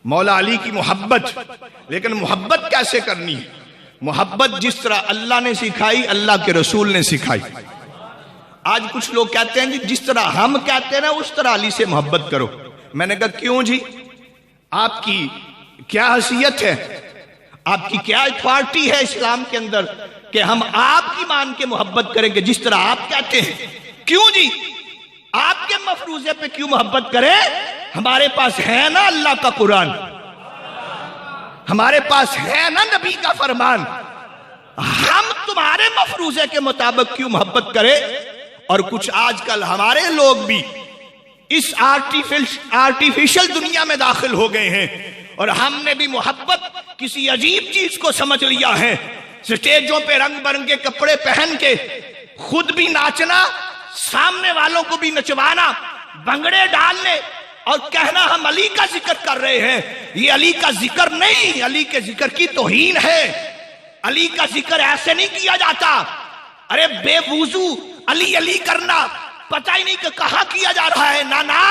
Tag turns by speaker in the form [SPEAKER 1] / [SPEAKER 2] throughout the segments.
[SPEAKER 1] مولا علی کی محبت، لیکن محبت کیسے کرنی ہے؟ محبت جس طرح اللہ نے سکھائی، اللہ کے رسول نے سکھائی۔ آج کچھ لوگ کہتے ہیں جی جس طرح ہم کہتے ہیں اس طرح علی سے محبت کرو۔ میں نے کہا کیوں جی؟ آپ کی کیا حیثیت ہے، آپ کی کیا اتھارٹی ہے اسلام کے اندر کہ ہم آپ کی مان کے محبت کریں گے جس طرح آپ کہتے ہیں؟ کیوں جی؟ آپ کے مفروضے پہ کیوں محبت کریں؟ ہمارے پاس ہے نا اللہ کا قرآن، ہمارے پاس ہے نا نبی کا فرمان، ہم تمہارے مفروضے کے مطابق کیوں محبت کریں؟ اور کچھ آج کل ہمارے لوگ بھی اس آرٹیفیشل دنیا میں داخل ہو گئے ہیں، اور ہم نے بھی محبت کسی عجیب چیز کو سمجھ لیا ہے۔ سٹیجوں پہ رنگ برنگے کپڑے پہن کے خود بھی ناچنا، سامنے والوں کو بھی نچوانا، بھنگڑے ڈالنے اور کہنا ہم علی کا ذکر کر رہے ہیں۔ یہ علی کا ذکر نہیں، علی کے ذکر کی توہین ہے۔ علی کا ذکر ایسے نہیں کیا جاتا۔ ارے بے وضو علی علی کرنا پتہ ہی نہیں کہ کہاں کیا جا رہا ہے۔ نا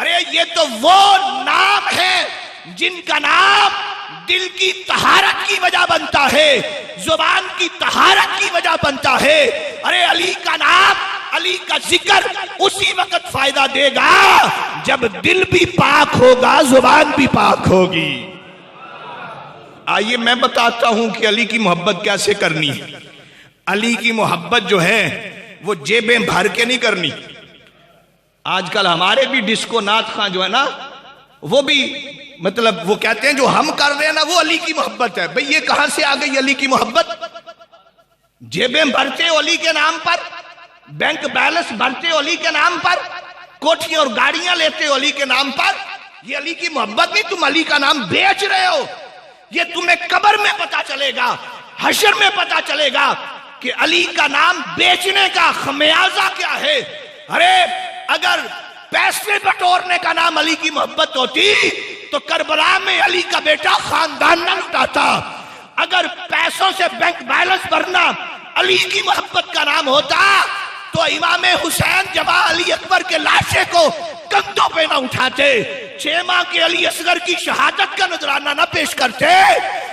[SPEAKER 1] ارے یہ تو وہ نام ہے جن کا نام دل کی طہارت کی وجہ بنتا ہے، زبان کی طہارت کی وجہ بنتا ہے۔ ارے علی کا نام، علی کا ذکر اسی وقت فائدہ دے گا جب دل بھی پاک ہوگا، زبان بھی پاک ہوگی۔ آئیے میں بتاتا ہوں کہ علی کی محبت کیسے کرنی ہے۔ علی کی محبت جو ہے وہ جیبیں بھر کے نہیں کرنی۔ آج کل ہمارے بھی ڈسکو نعت خواں جو ہے نا، وہ بھی مطلب وہ کہتے ہیں جو ہم کر رہے ہیں نا وہ علی کی محبت ہے۔ بھئی یہ کہاں سے آ گئی علی کی محبت؟ جیبیں بھرتے علی کے نام پر، بینک بیلنس بھرتے علی کے نام پر، کوٹھی اور گاڑیاں لیتے علی کے نام پر۔ یہ علی کی محبت نہیں، تم علی کا نام بیچ رہے ہو۔ یہ تمہیں قبر میں پتا چلے گا، حشر میں پتا چلے گا کہ علی کا نام بیچنے کا خمیازہ کیا ہے۔ ارے اگر پیسے بٹورنے کا نام علی کی محبت ہوتی تو کربلا میں علی کا بیٹا خاندان نہ لٹاتا۔ اگر پیسوں سے بینک بیلنس بھرنا علی کی محبت کا نام ہوتا تو امام حسین جب علی اکبر کے لاشے کو کندھوں پہ نہ اٹھاتے، 6 ماہ کے علی اصغر کی شہادت کا نذرانہ نہ پیش کرتے۔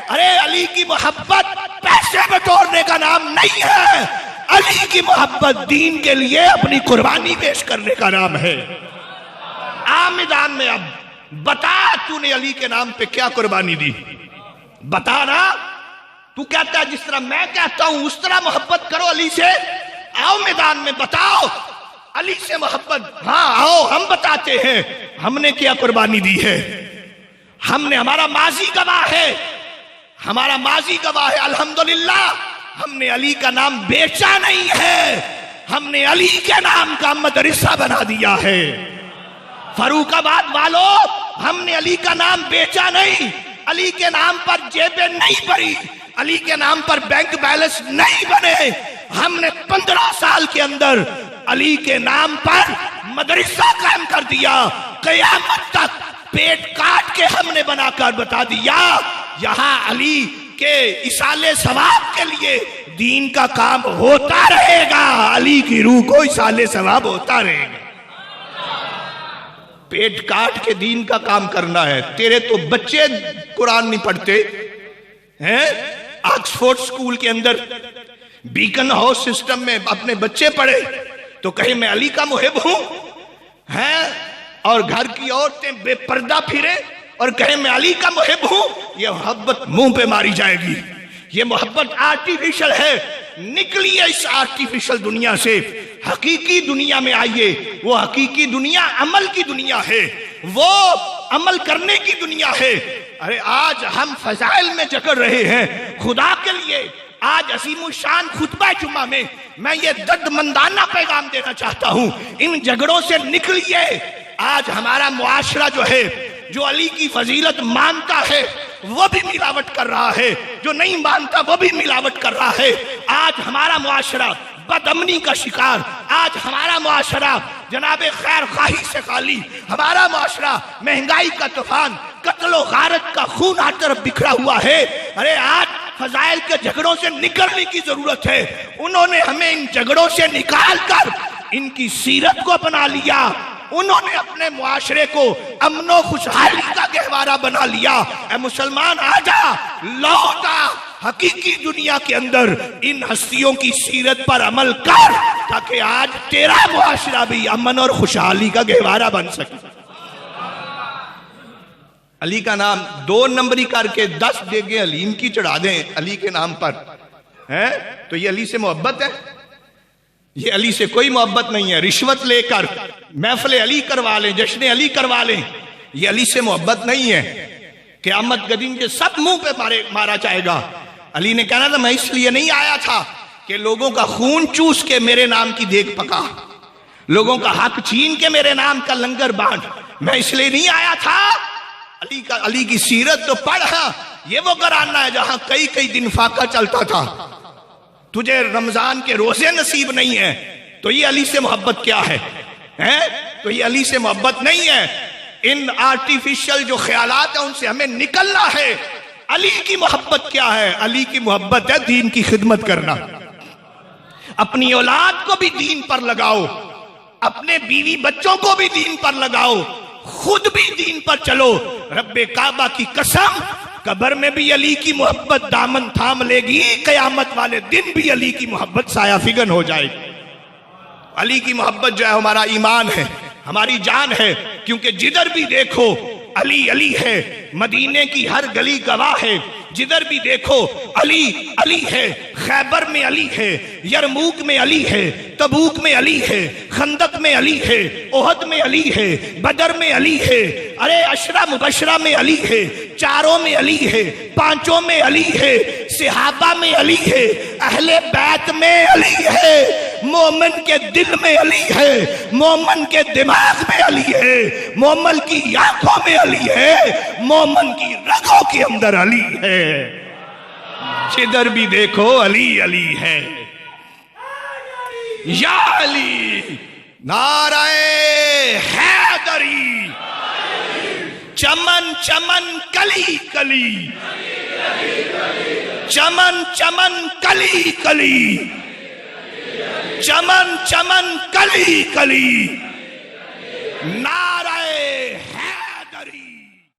[SPEAKER 1] ارے علی کی محبت پیسے بٹورنے کا نام نہیں ہے، علی کی محبت دین کے لیے اپنی قربانی پیش کرنے کا نام ہے۔ میدان میں اب بتا تو نے علی کے نام پہ کیا قربانی دی؟ بتا نا۔ تو کہتا ہے جس طرح میں کہتا ہوں اس طرح محبت کرو علی سے۔ آؤ میدان میں بتاؤ علی سے محبت۔ ہاں آؤ ہم بتاتے ہیں ہم نے کیا قربانی دی ہے۔ ہم نے، ہمارا ماضی گواہ ہے، ہمارا ماضی گواہ ہے۔ الحمدللہ ہم نے علی کا نام بیچا نہیں ہے، ہم نے علی کے نام کا مدرسہ بنا دیا ہے۔ فاروق آباد والوں، ہم نے علی کا نام بیچا نہیں، علی کے نام پر جیبیں نہیں بھری، علی کے نام پر بینک بیلنس نہیں بنے۔ ہم نے 15 سال کے اندر علی کے نام پر مدرسہ قائم کر دیا۔ قیامت تک پیٹ کاٹ کے ہم نے بنا کر بتا دیا یہاں علی کے ایصال ثواب کے لیے دین کا کام ہوتا رہے گا، علی کی روح کو ایصال ثواب ہوتا رہے گا۔ پیٹ کاٹ کے دین کا کام کرنا ہے۔ تیرے تو بچے قرآن نہیں پڑھتے ہیں، آکسفورڈ سکول کے اندر بیکن ہاؤس سسٹم میں اپنے بچے پڑھے تو کہیں میں علی کا محب ہوں ہیں، اور گھر کی عورتیں بے پردہ پھرے اور کہیں میں علی کا محب ہوں۔ یہ محبت منہ پہ ماری جائے گی، یہ محبت آرٹیفیشل ہے۔ نکلیے اس آرٹیفیشل دنیا سے، حقیقی دنیا میں آئیے۔ وہ حقیقی دنیا عمل کی دنیا ہے، وہ عمل کرنے کی دنیا ہے۔ ارے آج ہم فضائل میں جکڑ رہے ہیں خدا کے لیے۔ آج عظیم الشان خطبہ جمعہ میں میں یہ درد مندانہ پیغام دینا چاہتا ہوں، ان جھگڑوں سے نکلیے۔ آج ہمارا معاشرہ جو ہے، جو علی کی فضیلت مانتا ہے وہ بھی ملاوٹ کر رہا ہے، جو نہیں مانتا وہ بھی ملاوٹ کر رہا ہے۔ آج ہمارا معاشرہ بد امنی کا شکار، آج ہمارا معاشرہ جناب خیر خواہی سے خالی، ہمارا معاشرہ مہنگائی کا طوفان، قتل و غارت کا خون ہر طرف بکھرا ہوا ہے۔ ارے آج فضائل کے جھگڑوں سے نکلنے کی ضرورت ہے۔ انہوں نے ہمیں ان جھگڑوں سے نکال کر ان کی سیرت کو اپنا لیا، انہوں نے اپنے معاشرے کو امن و خوشحالی کا گہوارہ بنا لیا. اے مسلمان آجا, لوٹ آ حقیقی دنیا کے اندر, ان ہستیوں کی سیرت پر عمل کر تاکہ آج تیرا معاشرہ بھی امن اور خوشحالی کا گہوارہ بن سکے. علی کا نام 2 نمبری کر کے 10 دیگیں علیم کی چڑھا دیں علی کے نام پر, ہے تو یہ علی سے محبت ہے؟ یہ علی سے کوئی محبت نہیں ہے. رشوت لے کر محفل علی کروا لیں, جشن علی کروا لیں, یہ علی سے محبت نہیں ہے. قیامت کے دن یہ سب منہ پہ مارا جائے گا. علی نے کہنا تھا میں اس لیے نہیں آیا تھا کہ لوگوں کا خون چوس کے میرے نام کی دیگ پکا, لوگوں کا حق چھین کے میرے نام کا لنگر بانٹ, میں اس لیے نہیں آیا تھا. علی کی سیرت تو پڑھا, یہ وہ گھرانہ ہے جہاں کئی دن فاقہ چلتا تھا. تجھے رمضان کے روزے نصیب نہیں ہے تو یہ علی سے محبت کیا ہے؟ تو یہ علی سے محبت نہیں ہے. ان آرٹیفیشل جو خیالات ہیں ان سے ہمیں نکلنا ہے. علی کی محبت کیا ہے؟ علی کی محبت ہے دین کی خدمت کرنا. اپنی اولاد کو بھی دین پر لگاؤ, اپنے بیوی بچوں کو بھی دین پر لگاؤ, خود بھی دین پر چلو. رب کعبہ کی قسم, قبر میں بھی علی کی محبت دامن تھام لے گی, قیامت والے دن بھی علی کی محبت سایہ فگن ہو جائے گی. علی کی محبت جو ہے ہمارا ایمان ہے, ہماری جان ہے, کیونکہ جدھر بھی دیکھو علی علی ہے. مدینے کی ہر گلی گواہ ہے, جدھر بھی دیکھو علی علی ہے. خیبر میں علی ہے, یرموک میں علی ہے, تبوک میں علی ہے, خندق میں علی ہے, احد میں علی ہے, بدر میں علی ہے, ارے عشرہ مبشرہ میں علی ہے, چاروں میں علی ہے, پانچوں میں علی ہے, صحابہ میں علی ہے, اہل بیت میں علی ہے, مومن کے دل میں علی ہے, مومن کے دماغ میں علی ہے, مومن کی آنکھوں میں علی ہے, مومن کی رگوں کے اندر علی ہے. جدھر بھی دیکھو علی علی ہے. یا علی نعرہ حیدری, چمن چمن کلی کلی, چمن چمن کلی کلی, چمن چمن کلی کلی.